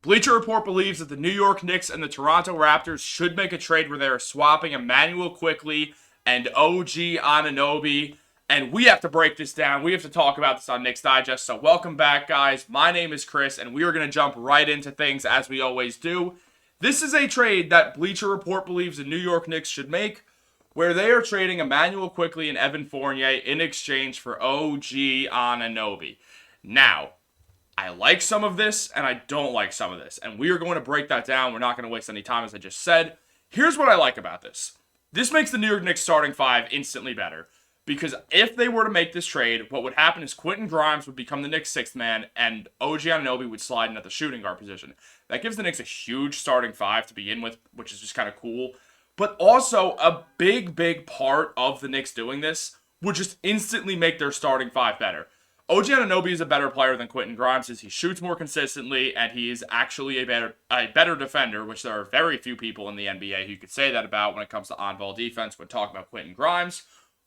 Bleacher Report believes that the New York Knicks and the Toronto Raptors should make a trade where they are swapping Immanuel Quickley and OG Anunoby. And we have to break this down. We have to talk about this on Knicks Digest. So welcome back, guys. My name is Chris, and we are going to jump right into things as we always do. This is a trade that Bleacher Report believes the New York Knicks should make, where they are trading Immanuel Quickley and Evan Fournier in exchange for OG Anunoby. Now, I like some of this, and I don't like some of this. And we are going to break that down. We're not going to waste any time, as I just said. Here's what I like about this. This makes the New York Knicks starting five instantly better. Because if they were to make this trade, what would happen is Quentin Grimes would become the Knicks' sixth man, and OG Anunoby would slide in at the shooting guard position. That gives the Knicks a huge starting five to begin with, which is just kind of cool. But also, a big part of the Knicks doing this would just instantly make their starting five better. OG Anunoby is a better player than Quentin Grimes is. He shoots more consistently, and he is actually a better defender, which there are very few people in the NBA who could say that about when it comes to on-ball defense when talking about Quentin Grimes.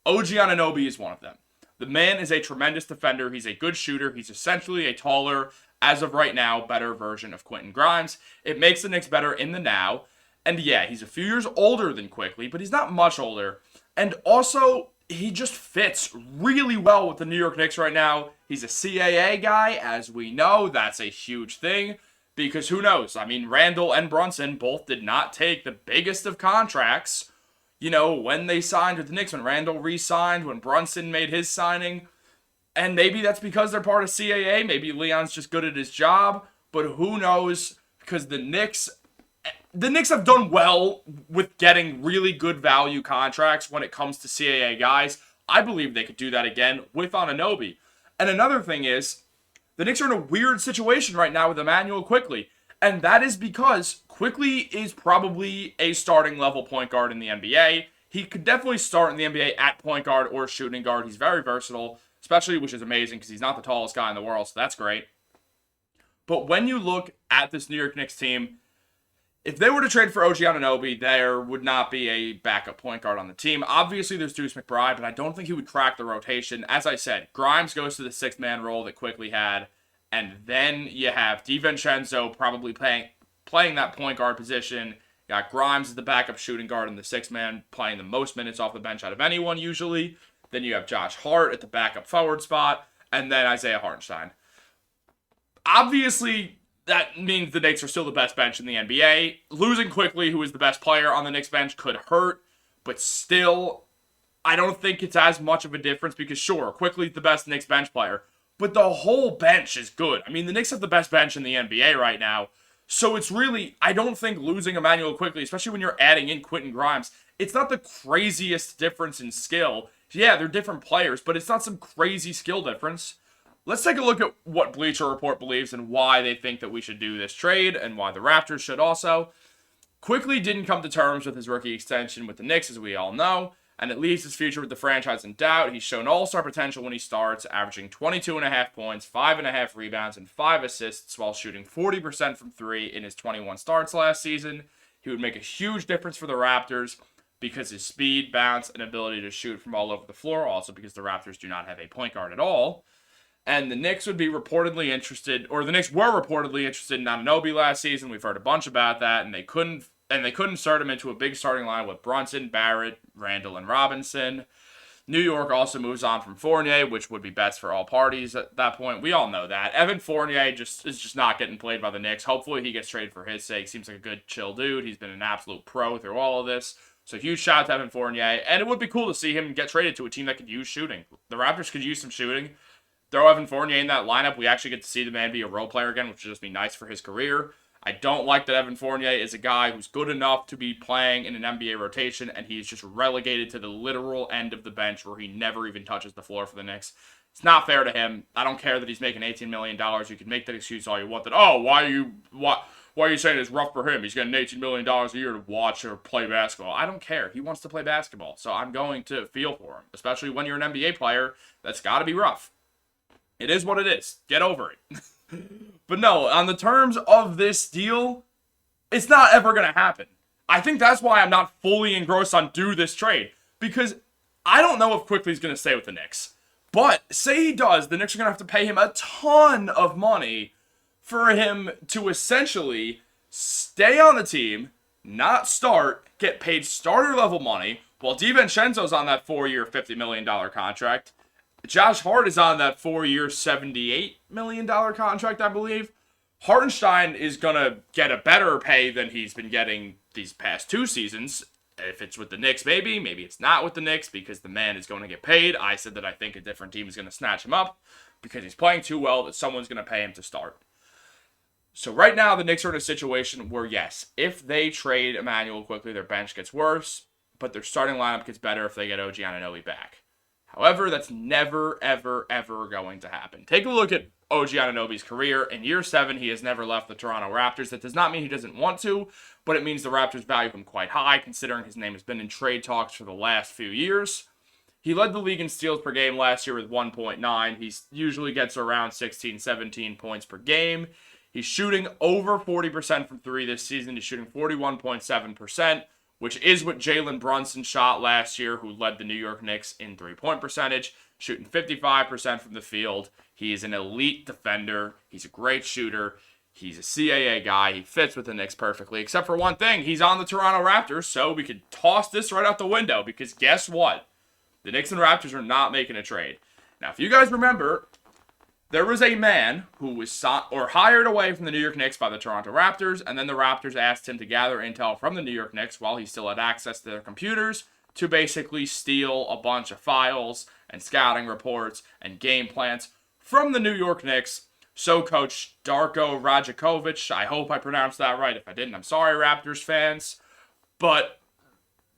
OG Anunoby is one of them. The man is a tremendous defender. He's a good shooter. He's essentially a taller, as of right now, better version of Quentin Grimes. It makes the Knicks better in the now. And yeah, he's a few years older than Quickley, but he's not much older. And also, he just fits really well with the New York Knicks right now. He's a CAA guy, as we know. That's a huge thing, because who knows? I mean, Randall and Brunson both did not take the biggest of contracts, when they signed with the Knicks, when Randall re-signed, when Brunson made his signing. And maybe that's because they're part of CAA. Maybe Leon's just good at his job, but who knows? Because the Knicks have done well with getting really good value contracts when it comes to CAA guys. I believe they could do that again with Anunoby. And another thing is, the Knicks are in a weird situation right now with Immanuel Quickley. And that is because Quickley is probably a starting level point guard in the NBA. He could definitely start in the NBA at point guard or shooting guard. He's very versatile, especially, which is amazing because he's not the tallest guy in the world, so that's great. But when you look at this New York Knicks team, if they were to trade for OG Anunoby, there would not be a backup point guard on the team. Obviously, there's Deuce McBride, but I don't think he would crack the rotation. As I said, Grimes goes to the sixth-man role that Quickley had, and then you have DiVincenzo probably playing that point guard position. You got Grimes as the backup shooting guard and the sixth-man playing the most minutes off the bench out of anyone usually. Then you have Josh Hart at the backup forward spot, and then Isaiah Hartenstein. Obviously, that means the Knicks are still the best bench in the NBA. Losing Quickley, who is the best player on the Knicks bench, could hurt. But still, I don't think it's as much of a difference because, sure, Quickley's the best Knicks bench player. But the whole bench is good. I mean, the Knicks have the best bench in the NBA right now. So it's really, I don't think losing Immanuel Quickley, especially when you're adding in Quentin Grimes, it's not the craziest difference in skill. Yeah, they're different players, but it's not some crazy skill difference. Let's take a look at what Bleacher Report believes and why they think that we should do this trade and why the Raptors should also. Quickley didn't come to terms with his rookie extension with the Knicks, as we all know, and it leaves his future with the franchise in doubt. He's shown all-star potential when he starts, averaging 22.5 points, 5.5 rebounds, and 5 assists while shooting 40% from three in his 21 starts last season. He would make a huge difference for the Raptors because his speed, bounce, and ability to shoot from all over the floor, also because the Raptors do not have a point guard at all. And the Knicks would be reportedly interested, or the Knicks were reportedly interested in Anunoby last season. We've heard a bunch about that, and they couldn't start him into a big starting line with Brunson, Barrett, Randall, and Robinson. New York also moves on from Fournier, which would be best for all parties at that point. We all know that. Evan Fournier is just not getting played by the Knicks. Hopefully he gets traded for his sake. Seems like a good, chill dude. He's been an absolute pro through all of this. So huge shout out to Evan Fournier. And it would be cool to see him get traded to a team that could use shooting. The Raptors could use some shooting. Throw Evan Fournier in that lineup. We actually get to see the man be a role player again, which would just be nice for his career. I don't like that Evan Fournier is a guy who's good enough to be playing in an NBA rotation, and he's just relegated to the literal end of the bench where he never even touches the floor for the Knicks. It's not fair to him. I don't care that he's making $18 million. You can make that excuse all you want. That, why are you saying it's rough for him? He's getting $18 million a year to watch or play basketball. I don't care. He wants to play basketball, so I'm going to feel for him, especially when you're an NBA player. That's got to be rough. It is what it is. Get over it. But no, on the terms of this deal, it's not ever going to happen. I think that's why I'm not fully engrossed on do this trade. Because I don't know if Quickley's going to stay with the Knicks. But say he does, the Knicks are going to have to pay him a ton of money for him to essentially stay on the team, not start, get paid starter level money, while DiVincenzo's on that 4-year, $50 million contract. Josh Hart is on that 4-year, $78 million contract, I believe. Hartenstein is going to get a better pay than he's been getting these past 2 seasons. If it's with the Knicks, maybe it's not with the Knicks because the man is going to get paid. I said that I think a different team is going to snatch him up because he's playing too well that someone's going to pay him to start. So right now, the Knicks are in a situation where, yes, if they trade Immanuel Quickley, their bench gets worse, but their starting lineup gets better if they get OG Anunoby back. However, that's never, ever, ever going to happen. Take a look at OG Anunoby's career. In year 7, he has never left the Toronto Raptors. That does not mean he doesn't want to, but it means the Raptors value him quite high, considering his name has been in trade talks for the last few years. He led the league in steals per game last year with 1.9. He usually gets around 16, 17 points per game. He's shooting over 40% from 3 this season. He's shooting 41.7%. Which is what Jalen Brunson shot last year, who led the New York Knicks in three-point percentage, shooting 55% from the field. He is an elite defender. He's a great shooter. He's a CAA guy. He fits with the Knicks perfectly, except for one thing. He's on the Toronto Raptors, so we could toss this right out the window, because guess what? The Knicks and Raptors are not making a trade. Now, if you guys remember, there was a man who was hired away from the New York Knicks by the Toronto Raptors, and then the Raptors asked him to gather intel from the New York Knicks while he still had access to their computers to basically steal a bunch of files and scouting reports and game plans from the New York Knicks. So Coach Darko Rajakovic, I hope I pronounced that right. If I didn't, I'm sorry, Raptors fans. But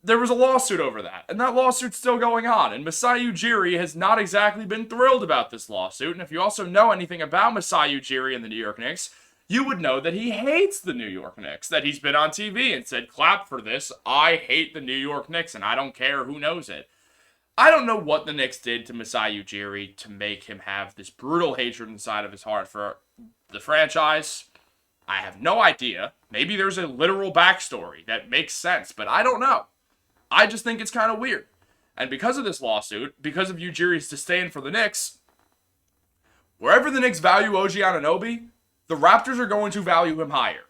there was a lawsuit over that, and that lawsuit's still going on, and Masai Ujiri has not exactly been thrilled about this lawsuit, and if you also know anything about Masai Ujiri and the New York Knicks, you would know that he hates the New York Knicks, that he's been on TV and said, clap for this, I hate the New York Knicks, and I don't care who knows it. I don't know what the Knicks did to Masai Ujiri to make him have this brutal hatred inside of his heart for the franchise. I have no idea. Maybe there's a literal backstory that makes sense, but I don't know. I just think it's kind of weird. And because of this lawsuit, because of Ujiri's disdain for the Knicks, wherever the Knicks value OG Anunoby, the Raptors are going to value him higher.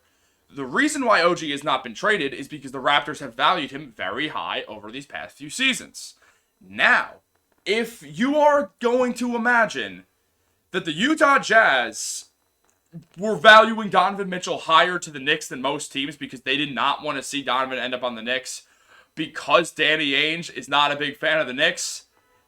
The reason why OG has not been traded is because the Raptors have valued him very high over these past few seasons. Now, if you are going to imagine that the Utah Jazz were valuing Donovan Mitchell higher to the Knicks than most teams because they did not want to see Donovan end up on the Knicks, because Danny Ainge is not a big fan of the Knicks,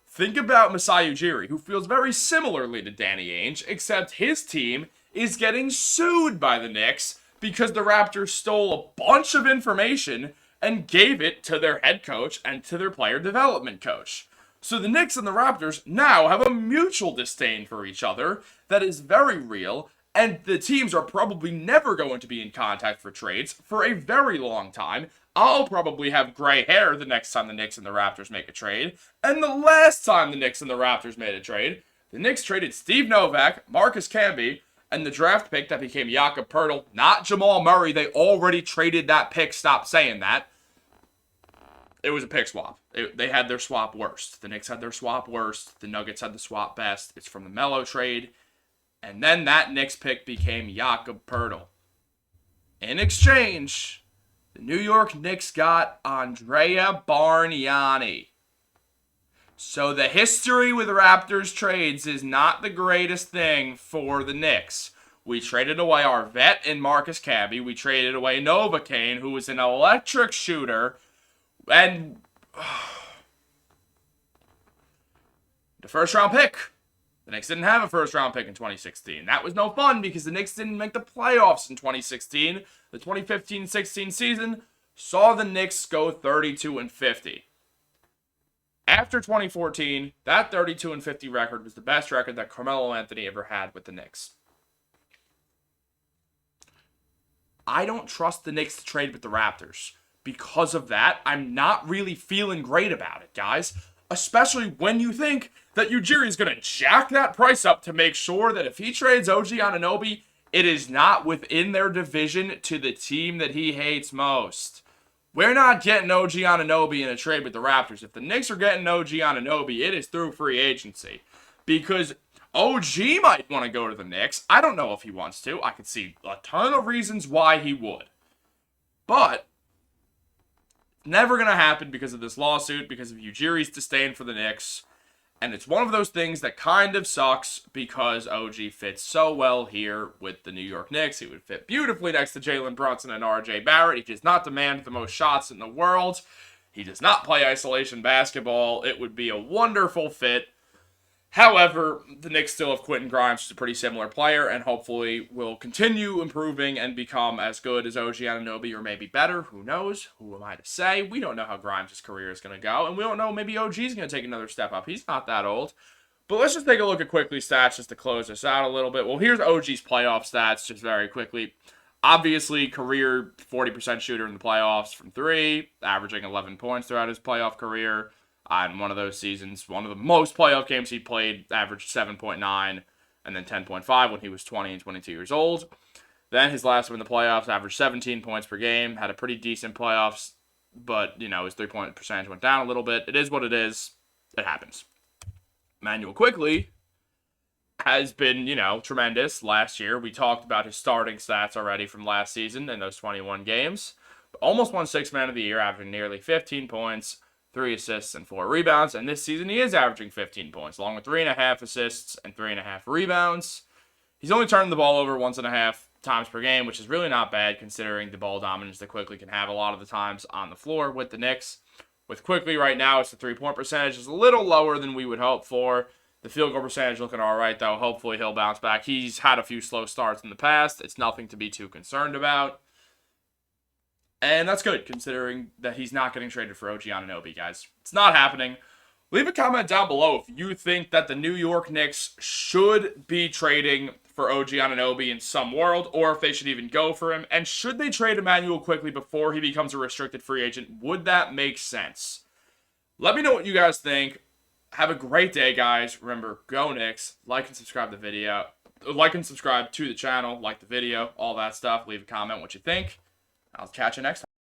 think about Masai Ujiri, who feels very similarly to Danny Ainge, except his team is getting sued by the Knicks because the Raptors stole a bunch of information and gave it to their head coach and to their player development coach. So the Knicks and the Raptors now have a mutual disdain for each other that is very real, and the teams are probably never going to be in contact for trades for a very long time. I'll probably have gray hair the next time the Knicks and the Raptors make a trade. And the last time the Knicks and the Raptors made a trade, the Knicks traded Steve Novak, Marcus Camby, and the draft pick that became Jakob Poeltl, not Jamal Murray. They already traded that pick. Stop saying that. It was a pick swap. They had their swap worst. The Knicks had their swap worst. The Nuggets had the swap best. It's from the Melo trade. And then that Knicks pick became Jakob Poeltl. In exchange, the New York Knicks got Andrea Bargnani. So the history with Raptors trades is not the greatest thing for the Knicks. We traded away our vet in Marcus Camby. We traded away Novocaine, who was an electric shooter. And the first round pick. The Knicks didn't have a first round pick in 2016. That was no fun because the Knicks didn't make the playoffs in 2016. The 2015-16 season saw the Knicks go 32-50. After 2014, that 32-50 record was the best record that Carmelo Anthony ever had with the Knicks. I don't trust the Knicks to trade with the Raptors. Because of that, I'm not really feeling great about it, guys. Especially when you think that Ujiri is going to jack that price up to make sure that if he trades OG Anunoby, it is not within their division to the team that he hates most. We're not getting OG Anunoby in a trade with the Raptors. If the Knicks are getting OG Anunoby, it is through free agency. Because OG might want to go to the Knicks. I don't know if he wants to. I could see a ton of reasons why he would. But never going to happen because of this lawsuit, because of Ujiri's disdain for the Knicks. And it's one of those things that kind of sucks because OG fits so well here with the New York Knicks. He would fit beautifully next to Jalen Brunson and RJ Barrett. He does not demand the most shots in the world. He does not play isolation basketball. It would be a wonderful fit. However, the Knicks still have Quentin Grimes, who's a pretty similar player, and hopefully will continue improving and become as good as OG Anunoby or maybe better. Who knows? Who am I to say? We don't know how Grimes' career is going to go, and we don't know maybe OG's going to take another step up. He's not that old. But let's just take a look at Quickley stats just to close this out a little bit. Well, here's OG's playoff stats just very quickly. Obviously, career 40% shooter in the playoffs from three, averaging 11 points throughout his playoff career. In one of those seasons, one of the most playoff games he played, averaged 7.9 and then 10.5 when he was 20 and 22 years old. Then his last one in the playoffs, averaged 17 points per game, had a pretty decent playoffs, but, his three-point percentage went down a little bit. It is what it is. It happens. Immanuel Quickley has been, tremendous last year. We talked about his starting stats already from last season in those 21 games. Almost won Sixth Man of the Year, averaging nearly 15 points, 3 assists, and 4 rebounds. And this season, he is averaging 15 points, along with 3.5 assists and 3.5 rebounds. He's only turning the ball over 1.5 times per game, which is really not bad considering the ball dominance that Quickley can have a lot of the times on the floor with the Knicks. With Quickley right now, it's the three-point percentage is a little lower than we would hope for. The field goal percentage looking all right, though. Hopefully he'll bounce back. He's had a few slow starts in the past. It's nothing to be too concerned about. And that's good, considering that he's not getting traded for OG Anunoby, guys. It's not happening. Leave a comment down below if you think that the New York Knicks should be trading for OG Anunoby in some world, or if they should even go for him. And should they trade Immanuel Quickley before he becomes a restricted free agent? Would that make sense? Let me know what you guys think. Have a great day, guys. Remember, go Knicks. Like and subscribe to the video. Like and subscribe to the channel. Like the video. All that stuff. Leave a comment what you think. I'll catch you next time.